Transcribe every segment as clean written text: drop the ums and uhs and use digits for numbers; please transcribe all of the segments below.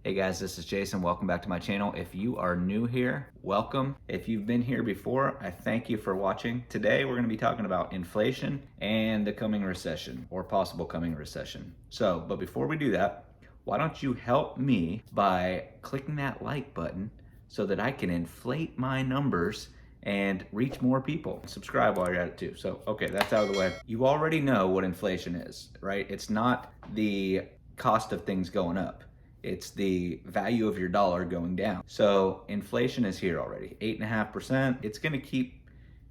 Hey guys, this is Jason. Welcome back to my channel. If you are new here, welcome. If you've been here before, I thank you for watching. Today we're going to be talking about inflation and the coming recession or possible coming recession. But before we do that, why don't you help me by clicking that like button so that I can inflate my numbers and reach more people. Subscribe while you're at it too. Okay, that's out of the way. You already know what inflation is, right? It's not the cost of things going up. It's the value of your dollar going down. So inflation is here already, 8.5%. It's gonna keep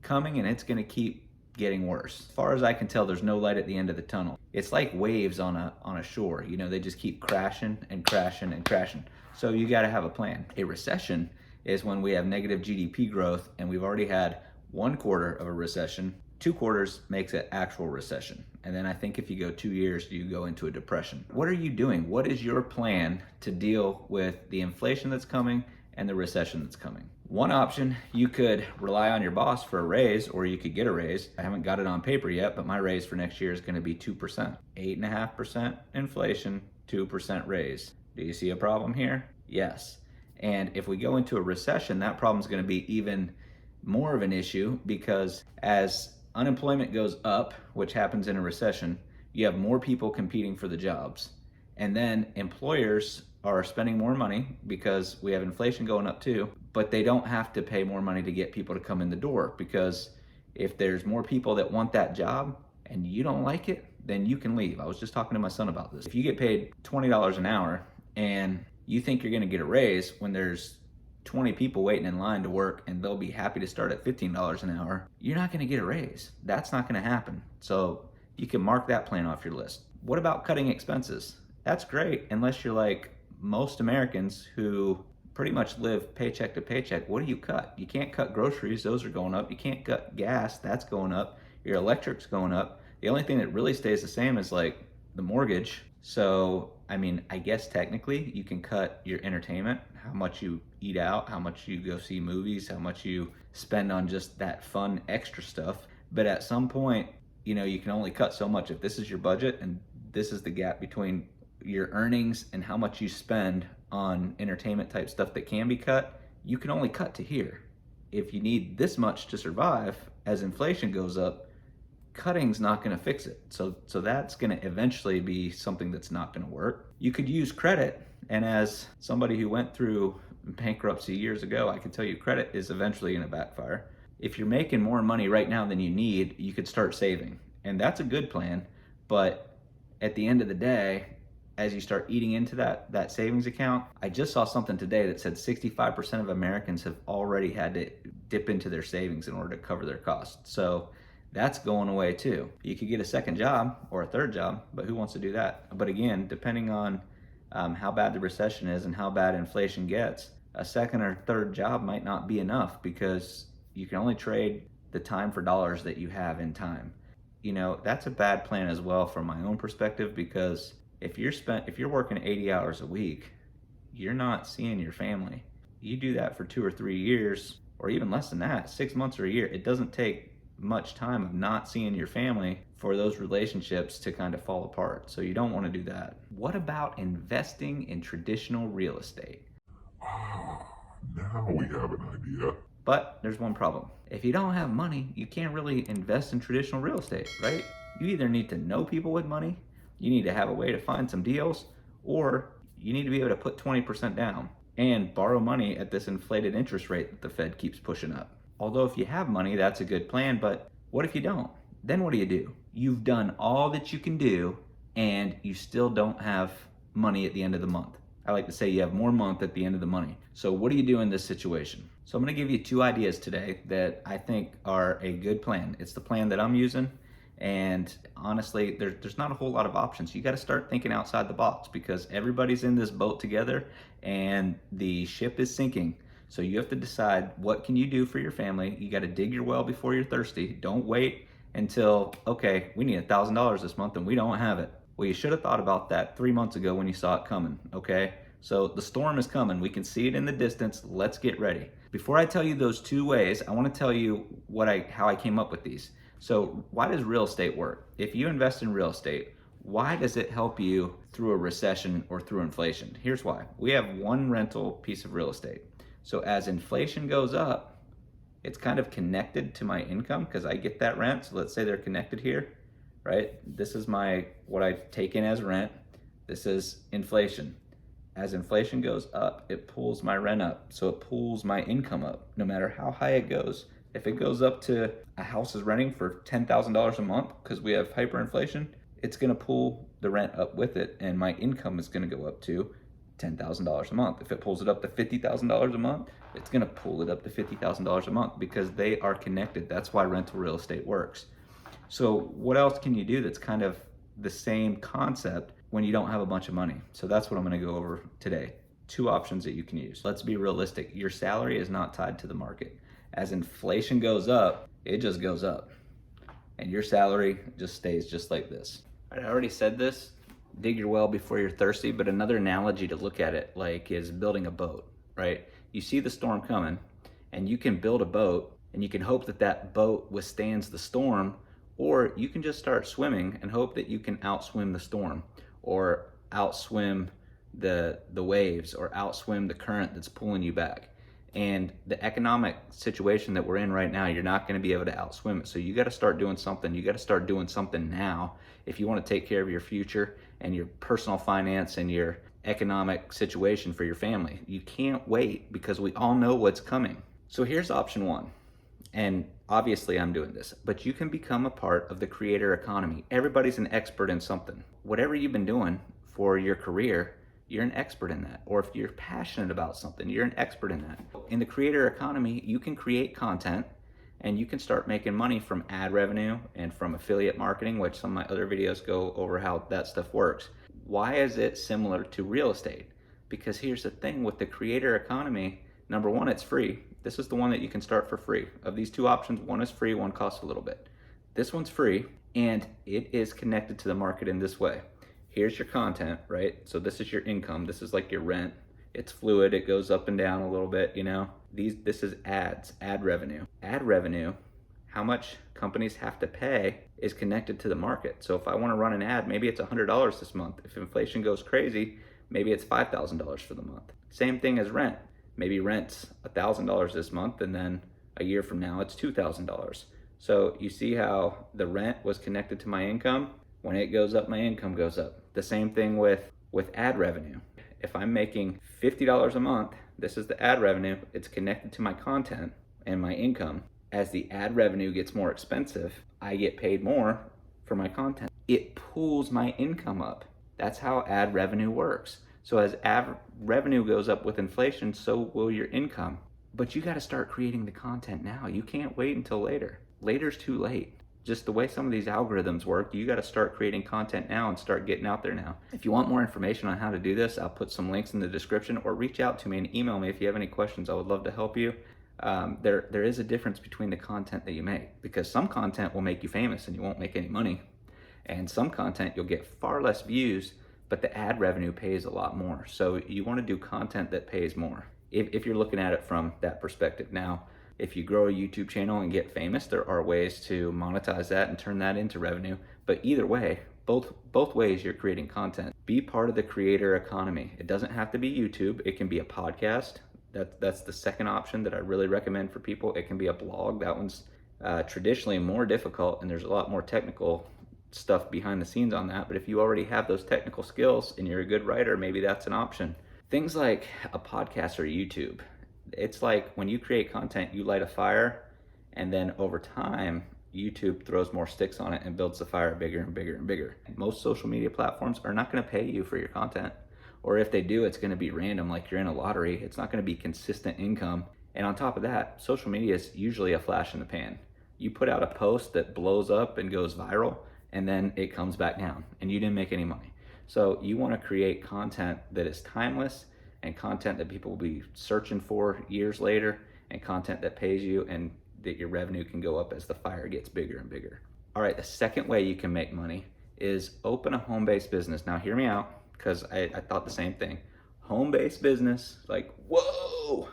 coming and it's gonna keep getting worse. As far as I can tell, there's no light at the end of the tunnel. It's like waves on a shore. You know, they just keep crashing and crashing and crashing. So you gotta have a plan. A recession is when we have negative GDP growth and we've already had 1 quarter of a recession. 2 quarters makes it actual recession. And then I think if you go 2 years, you go into a depression. What are you doing? What is your plan to deal with the inflation that's coming and the recession that's coming? One option, you could rely on your boss for a raise, or you could get a raise. I haven't got it on paper yet, but my raise for next year is gonna be 2%. 8.5% inflation, 2% raise. Do you see a problem here? Yes. And if we go into a recession, that problem is gonna be even more of an issue, because as unemployment goes up, which happens in a recession, you have more people competing for the jobs. And then employers are spending more money because we have inflation going up too, but they don't have to pay more money to get people to come in the door, because if there's more people that want that job and you don't like it, then you can leave. I was just talking to my son about this. If you get paid $20 an hour and you think you're gonna get a raise when there's 20 people waiting in line to work and they'll be happy to start at $15 an hour, you're not gonna get a raise. That's not gonna happen. So you can mark that plan off your list. What about cutting expenses? That's great, unless you're like most Americans who pretty much live paycheck to paycheck. What do you cut? You can't cut groceries, those are going up. You can't cut gas, that's going up. Your electric's going up. The only thing that really stays the same is like the mortgage. So, I mean, I guess technically you can cut your entertainment, how much you eat out, how much you go see movies, how much you spend on just that fun extra stuff. But at some point, you know, you can only cut so much. If this is your budget and this is the gap between your earnings and how much you spend on entertainment type stuff that can be cut, you can only cut to here. If you need this much to survive, as inflation goes up, cutting's not gonna fix it. So that's gonna eventually be something that's not gonna work. You could use credit, and as somebody who went through bankruptcy years ago, I can tell you credit is eventually gonna backfire. If you're making more money right now than you need, you could start saving. And that's a good plan, but at the end of the day, as you start eating into that savings account, I just saw something today that said 65% of Americans have already had to dip into their savings in order to cover their costs. So that's going away too. You could get a second job or a third job, but who wants to do that? But again, depending on how bad the recession is and how bad inflation gets, a second or third job might not be enough, because you can only trade the time for dollars that you have in time. You know, that's a bad plan as well from my own perspective, because if you're working 80 hours a week, you're not seeing your family. You do that for 2 or 3 years, or even less than that, 6 months or a year. It doesn't take much time of not seeing your family for those relationships to kind of fall apart. So you don't want to do that. What about investing in traditional real estate? Now we have an idea. But there's one problem. If you don't have money, you can't really invest in traditional real estate, right? You either need to know people with money, you need to have a way to find some deals, or you need to be able to put 20% down and borrow money at this inflated interest rate that the Fed keeps pushing up. Although if you have money, that's a good plan, but what if you don't? Then what do? You've done all that you can do and you still don't have money at the end of the month. I like to say you have more month at the end of the money. So what do you do in this situation? So I'm gonna give you 2 ideas today that I think are a good plan. It's the plan that I'm using, and honestly, there's not a whole lot of options. You gotta start thinking outside the box, because everybody's in this boat together and the ship is sinking. So you have to decide, what can you do for your family? You got to dig your well before you're thirsty. Don't wait until, okay, we need $1,000 this month and we don't have it. Well, you should have thought about that 3 months ago when you saw it coming, okay? So the storm is coming. We can see it in the distance. Let's get ready. Before I tell you those 2 ways, I want to tell you how I came up with these. So why does real estate work? If you invest in real estate, Why does it help you through a recession or through inflation? Here's why. We have one rental piece of real estate. So as inflation goes up, it's kind of connected to my income because I get that rent. So let's say they're connected here, right? This is what I take in as rent. This is inflation. As inflation goes up, it pulls my rent up. So it pulls my income up, no matter how high it goes. If it goes up to a house is renting for $10,000 a month because we have hyperinflation, it's going to pull the rent up with it, and my income is going to go up to $10,000 a month. If it pulls it up to $50,000 a month, it's going to pull it up to $50,000 a month because they are connected. That's why rental real estate works. So what else can you do that's kind of the same concept when you don't have a bunch of money? So that's what I'm going to go over today. Two options that you can use. Let's be realistic. Your salary is not tied to the market. As inflation goes up, it just goes up. And your salary just stays just like this. I already said this, dig your well before you're thirsty, but another analogy to look at it like is building a boat, right? You see the storm coming and you can build a boat and you can hope that that boat withstands the storm, or you can just start swimming and hope that you can outswim the storm or outswim the waves or outswim the current that's pulling you back. And the economic situation that we're in right now, you're not going to be able to outswim it. So you got to start doing something. You got to start doing something now if you want to take care of your future and your personal finance and your economic situation for your family. You can't wait because we all know what's coming. So here's option one. And obviously I'm doing this, but you can become a part of the creator economy. Everybody's an expert in something. Whatever you've been doing for your career, you're an expert in that. Or if you're passionate about something, you're an expert in that. In the creator economy, you can create content and you can start making money from ad revenue and from affiliate marketing, which some of my other videos go over how that stuff works. Why is it similar to real estate? Because here's the thing with the creator economy, number one, it's free. This is the one that you can start for free. Of these two options, one is free, one costs a little bit. This one's free and it is connected to the market in this way. Here's your content, right? So this is your income. This is like your rent. It's fluid. It goes up and down a little bit, you know. This is ads, ad revenue. Ad revenue, how much companies have to pay is connected to the market. So if I want to run an ad, maybe it's $100 this month. If inflation goes crazy, maybe it's $5,000 for the month. Same thing as rent. Maybe rent's $1,000 this month and then a year from now it's $2,000. So you see how the rent was connected to my income? When it goes up, my income goes up. The same thing with ad revenue. If I'm making $50 a month, this is the ad revenue. It's connected to my content and my income. As the ad revenue gets more expensive, I get paid more for my content. It pulls my income up. That's how ad revenue works. So as ad revenue goes up with inflation, so will your income. But you got to start creating the content now. You can't wait until later. Later's too late. Just the way some of these algorithms work, you got to start creating content now and start getting out there now. If you want more information on how to do this, I'll put some links in the description, or reach out to me and email me if you have any questions. I would love to help you. There is a difference between the content that you make, because some content will make you famous and you won't make any money. And some content you'll get far less views, but the ad revenue pays a lot more. So you want to do content that pays more if you're looking at it from that perspective. Now, if you grow a YouTube channel and get famous, there are ways to monetize that and turn that into revenue. But either way, both ways you're creating content. Be part of the creator economy. It doesn't have to be YouTube. It can be a podcast. That's the second option that I really recommend for people. It can be a blog. That one's traditionally more difficult, and there's a lot more technical stuff behind the scenes on that. But if you already have those technical skills and you're a good writer, maybe that's an option. Things like a podcast or YouTube. It's like when you create content, you light a fire, and then over time, YouTube throws more sticks on it and builds the fire bigger and bigger and bigger. Most social media platforms are not going to pay you for your content. Or if they do, it's going to be random, like you're in a lottery. It's not going to be consistent income. And on top of that, social media is usually a flash in the pan. You put out a post that blows up and goes viral, and then it comes back down, and you didn't make any money. So you want to create content that is timeless, and content that people will be searching for years later, and content that pays you and that your revenue can go up as the fire gets bigger and bigger. All right, the second way you can make money is open a home-based business. Now hear me out, because I thought the same thing. Home-based business, like, whoa!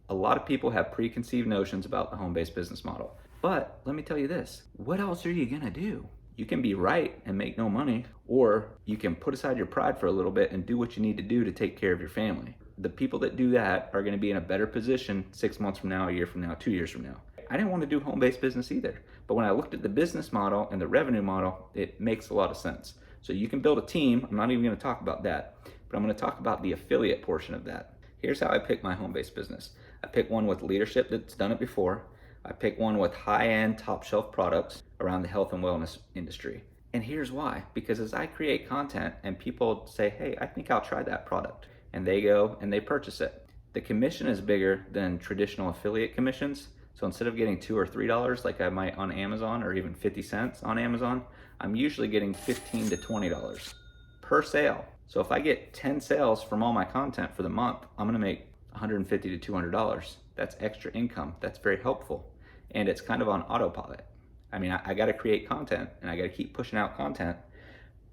A lot of people have preconceived notions about the home-based business model. But let me tell you this, what else are you gonna do? You can be right and make no money, or you can put aside your pride for a little bit and do what you need to do to take care of your family. The people that do that are going to be in a better position 6 months from now, a year from now, 2 years from now. I didn't want to do home-based business either, but when I looked at the business model and the revenue model, it makes a lot of sense. So you can build a team. I'm not even going to talk about that, but I'm going to talk about the affiliate portion of that. Here's how I pick my home-based business. I pick one with leadership that's done it before. I pick one with high-end, top-shelf products around the health and wellness industry. And here's why. Because as I create content and people say, hey, I think I'll try that product, and they go and they purchase it, the commission is bigger than traditional affiliate commissions. So instead of getting $2 or $3 like I might on Amazon, or even 50 cents on Amazon, I'm usually getting $15 to $20 per sale. So if I get 10 sales from all my content for the month, I'm gonna make $150 to $200. That's extra income. That's very helpful. And it's kind of on autopilot. I mean, I gotta create content and I gotta keep pushing out content,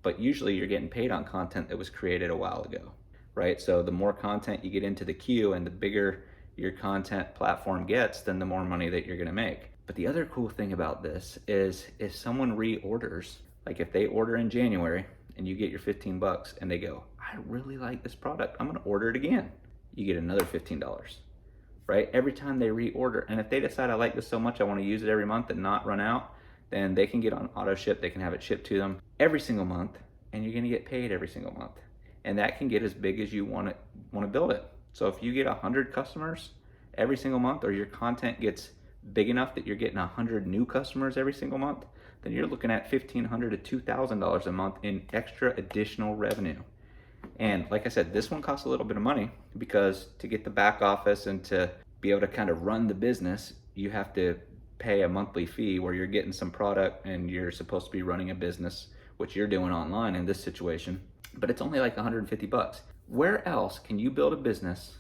but usually you're getting paid on content that was created a while ago, right? So the more content you get into the queue and the bigger your content platform gets, then the more money that you're gonna make. But the other cool thing about this is if someone reorders, like if they order in January and you get your 15 bucks and they go, I really like this product, I'm gonna order it again. You get another $15, right? Every time they reorder. And if they decide I like this so much, I wanna use it every month and not run out, then they can get on auto ship, they can have it shipped to them every single month, and you're gonna get paid every single month. And that can get as big as you wanna build it. So if you get 100 customers every single month, or your content gets big enough that you're getting 100 new customers every single month, then you're looking at $1,500 to $2,000 a month in extra additional revenue. And like I said, this one costs a little bit of money, because to get the back office and to be able to kind of run the business, you have to pay a monthly fee where you're getting some product and you're supposed to be running a business, which you're doing online in this situation, but it's only like 150 bucks. Where else can you build a business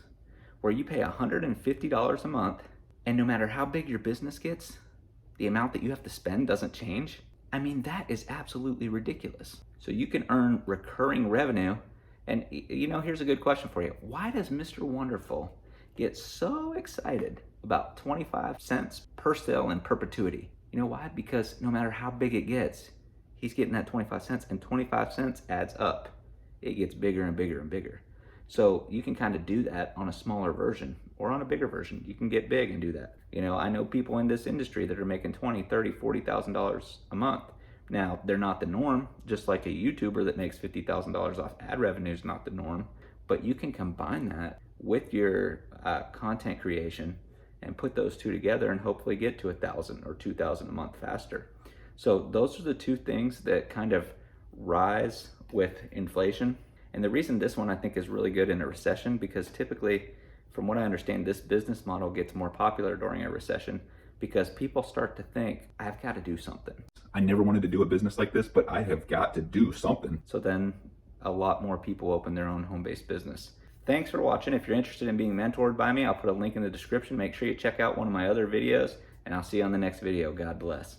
where you pay $150 a month, and no matter how big your business gets, the amount that you have to spend doesn't change? I mean, that is absolutely ridiculous. So you can earn recurring revenue. And you know, here's a good question for you. Why does Mr. Wonderful get so excited about 25 cents per sale in perpetuity? You know why? Because no matter how big it gets, he's getting that 25 cents, and 25 cents adds up. It gets bigger and bigger and bigger. So you can kind of do that on a smaller version or on a bigger version. You can get big and do that. You know, I know people in this industry that are making $20,000, $30,000, $40,000 a month. Now, they're not the norm, just like a YouTuber that makes $50,000 off ad revenue is not the norm. But you can combine that with your content creation and put those two together and hopefully get to $1,000 or $2,000 a month faster. So those are the two things that kind of rise with inflation. And the reason this one I think is really good in a recession, because typically, from what I understand, this business model gets more popular during a recession because people start to think, I've got to do something. I never wanted to do a business like this, but I have got to do something. So then a lot more people open their own home-based business. Thanks for watching. If you're interested in being mentored by me, I'll put a link in the description. Make sure you check out one of my other videos, and I'll see you on the next video. God bless.